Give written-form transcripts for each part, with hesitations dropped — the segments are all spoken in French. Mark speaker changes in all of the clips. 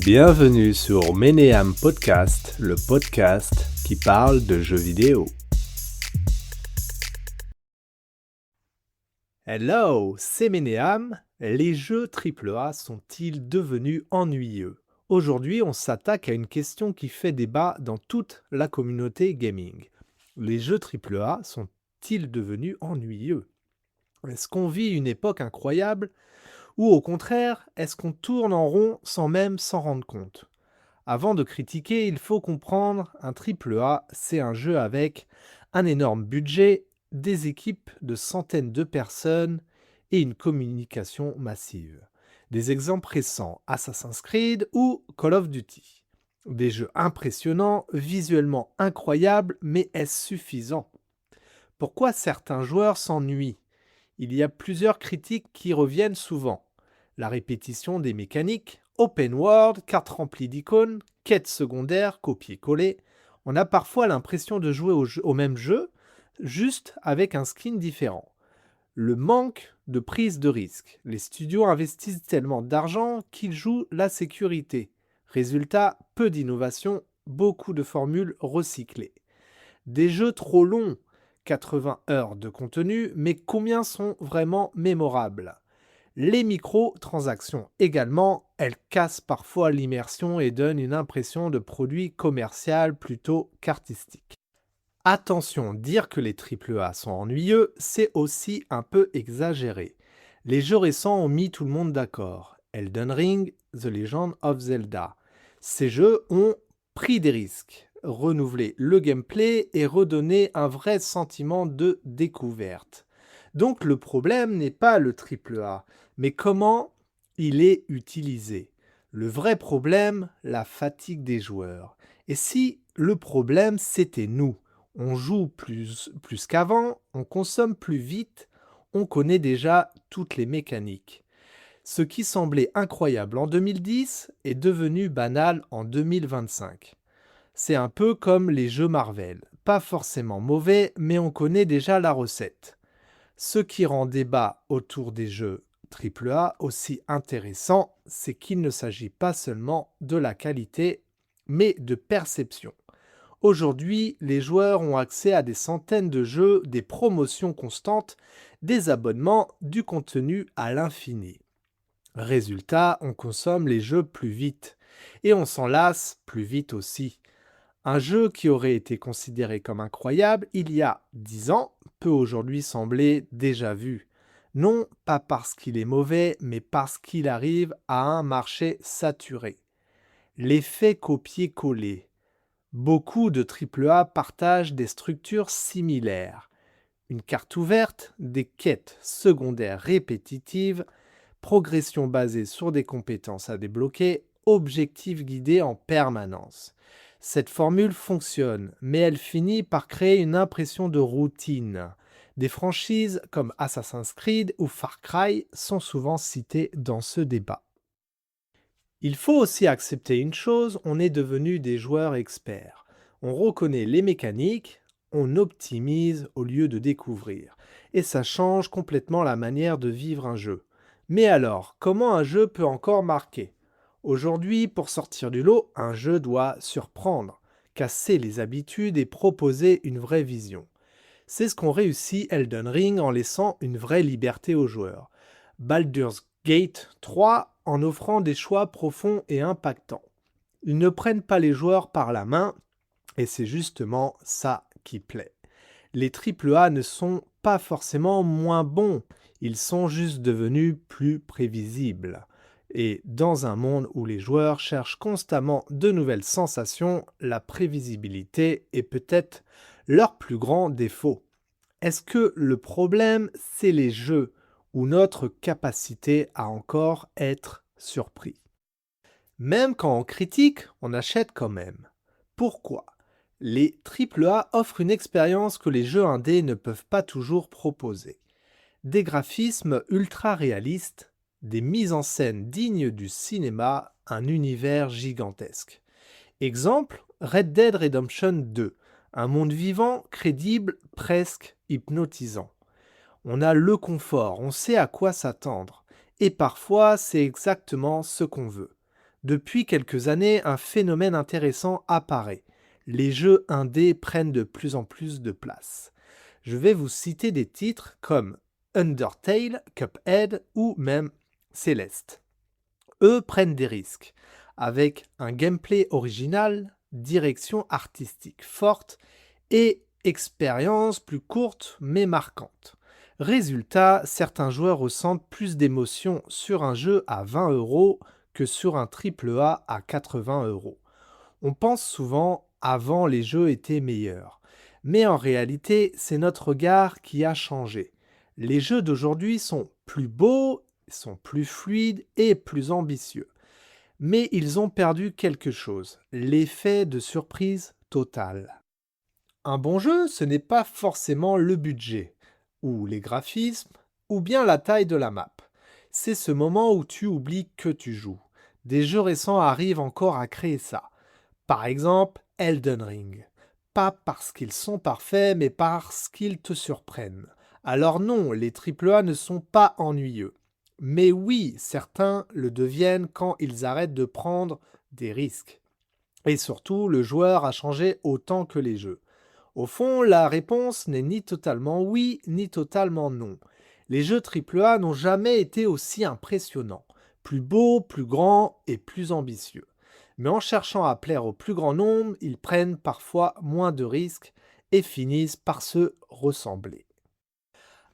Speaker 1: Bienvenue sur Ménéam Podcast, le podcast qui parle de jeux vidéo. Hello, c'est Ménéam. Les jeux AAA sont-ils devenus ennuyeux? Aujourd'hui, on s'attaque à une question qui fait débat dans toute la communauté gaming. Les jeux AAA sont-ils devenus ennuyeux? Est-ce qu'on vit une époque incroyable? Ou au contraire, est-ce qu'on tourne en rond sans même s'en rendre compte? Avant de critiquer, il faut comprendre, un AAA, c'est un jeu avec un énorme budget, des équipes de centaines de personnes et une communication massive. Des exemples récents, Assassin's Creed ou Call of Duty. Des jeux impressionnants, visuellement incroyables, mais est-ce suffisant? Pourquoi certains joueurs s'ennuient? Il y a plusieurs critiques qui reviennent souvent. La répétition des mécaniques, open world, cartes remplies d'icônes, quêtes secondaires, copier-coller. On a parfois l'impression de jouer au même jeu, juste avec un skin différent. Le manque de prise de risque. Les studios investissent tellement d'argent qu'ils jouent la sécurité. Résultat, peu d'innovation, beaucoup de formules recyclées. Des jeux trop longs, 80 heures de contenu, mais combien sont vraiment mémorables? Les microtransactions également, elles cassent parfois l'immersion et donnent une impression de produit commercial plutôt qu'artistique. Attention, dire que les AAA sont ennuyeux, c'est aussi un peu exagéré. Les jeux récents ont mis tout le monde d'accord. Elden Ring, The Legend of Zelda. Ces jeux ont pris des risques, renouvelé le gameplay et redonné un vrai sentiment de découverte. Donc le problème n'est pas le AAA, mais comment il est utilisé. Le vrai problème, la fatigue des joueurs. Et si le problème, c'était nous? On joue plus qu'avant, on consomme plus vite, on connaît déjà toutes les mécaniques. Ce qui semblait incroyable en 2010 est devenu banal en 2025. C'est un peu comme les jeux Marvel. Pas forcément mauvais, mais on connaît déjà la recette. Ce qui rend débat autour des jeux AAA aussi intéressant, c'est qu'il ne s'agit pas seulement de la qualité, mais de perception. Aujourd'hui, les joueurs ont accès à des centaines de jeux, des promotions constantes, des abonnements, du contenu à l'infini. Résultat, on consomme les jeux plus vite. Et on s'en lasse plus vite aussi. Un jeu qui aurait été considéré comme incroyable il y a 10 ans peut aujourd'hui sembler déjà vu. Non pas parce qu'il est mauvais, mais parce qu'il arrive à un marché saturé. L'effet copier-coller. Beaucoup de AAA partagent des structures similaires. Une carte ouverte, des quêtes secondaires répétitives, progression basée sur des compétences à débloquer, objectifs guidés en permanence. Cette formule fonctionne, mais elle finit par créer une impression de routine. Des franchises comme Assassin's Creed ou Far Cry sont souvent citées dans ce débat. Il faut aussi accepter une chose, on est devenu des joueurs experts. On reconnaît les mécaniques, on optimise au lieu de découvrir. Et ça change complètement la manière de vivre un jeu. Mais alors, comment un jeu peut encore marquer? Aujourd'hui, pour sortir du lot, un jeu doit surprendre, casser les habitudes et proposer une vraie vision. C'est ce qu'ont réussi Elden Ring en laissant une vraie liberté aux joueurs. Baldur's Gate 3 en offrant des choix profonds et impactants. Ils ne prennent pas les joueurs par la main et c'est justement ça qui plaît. Les AAA ne sont pas forcément moins bons, ils sont juste devenus plus prévisibles. Et dans un monde où les joueurs cherchent constamment de nouvelles sensations, la prévisibilité est peut-être leur plus grand défaut. Est-ce que le problème, c'est les jeux ou notre capacité à encore être surpris? Même quand on critique, on achète quand même. Pourquoi? Les AAA offrent une expérience que les jeux indés ne peuvent pas toujours proposer. Des graphismes ultra réalistes, des mises en scène dignes du cinéma, un univers gigantesque. Exemple, Red Dead Redemption 2, un monde vivant, crédible, presque hypnotisant. On a le confort, on sait à quoi s'attendre, et parfois c'est exactement ce qu'on veut. Depuis quelques années, un phénomène intéressant apparaît. Les jeux indés prennent de plus en plus de place. Je vais vous citer des titres comme Undertale, Cuphead ou même Celeste. Eux prennent des risques, avec un gameplay original, direction artistique forte et expérience plus courte mais marquante. Résultat, certains joueurs ressentent plus d'émotion sur un jeu à 20 € que sur un AAA à 80 €. On pense souvent avant les jeux étaient meilleurs. Mais en réalité, c'est notre regard qui a changé. Les jeux d'aujourd'hui sont plus beaux, sont plus fluides et plus ambitieux. Mais ils ont perdu quelque chose, l'effet de surprise totale. Un bon jeu, ce n'est pas forcément le budget, ou les graphismes, ou bien la taille de la map. C'est ce moment où tu oublies que tu joues. Des jeux récents arrivent encore à créer ça. Par exemple, Elden Ring. Pas parce qu'ils sont parfaits, mais parce qu'ils te surprennent. Alors non, les AAA ne sont pas ennuyeux. Mais oui, certains le deviennent quand ils arrêtent de prendre des risques. Et surtout, le joueur a changé autant que les jeux. Au fond, la réponse n'est ni totalement oui, ni totalement non. Les jeux AAA n'ont jamais été aussi impressionnants, plus beaux, plus grands et plus ambitieux. Mais en cherchant à plaire au plus grand nombre, ils prennent parfois moins de risques et finissent par se ressembler.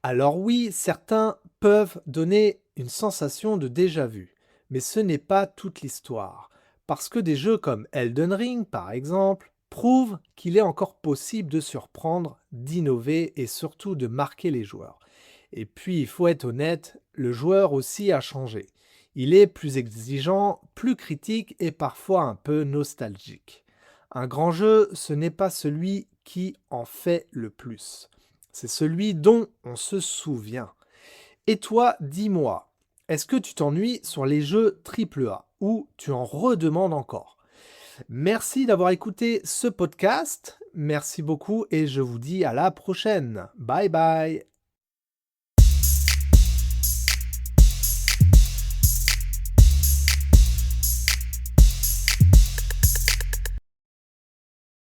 Speaker 1: Alors oui, certains peuvent donner une sensation de déjà-vu, mais ce n'est pas toute l'histoire, parce que des jeux comme Elden Ring, par exemple, prouvent qu'il est encore possible de surprendre, d'innover et surtout de marquer les joueurs. Et puis, il faut être honnête, le joueur aussi a changé. Il est plus exigeant, plus critique et parfois un peu nostalgique. Un grand jeu, ce n'est pas celui qui en fait le plus. C'est celui dont on se souvient. Et toi, dis-moi, est-ce que tu t'ennuies sur les jeux AAA ou tu en redemandes encore? Merci d'avoir écouté ce podcast. Merci beaucoup et je vous dis à la prochaine. Bye bye.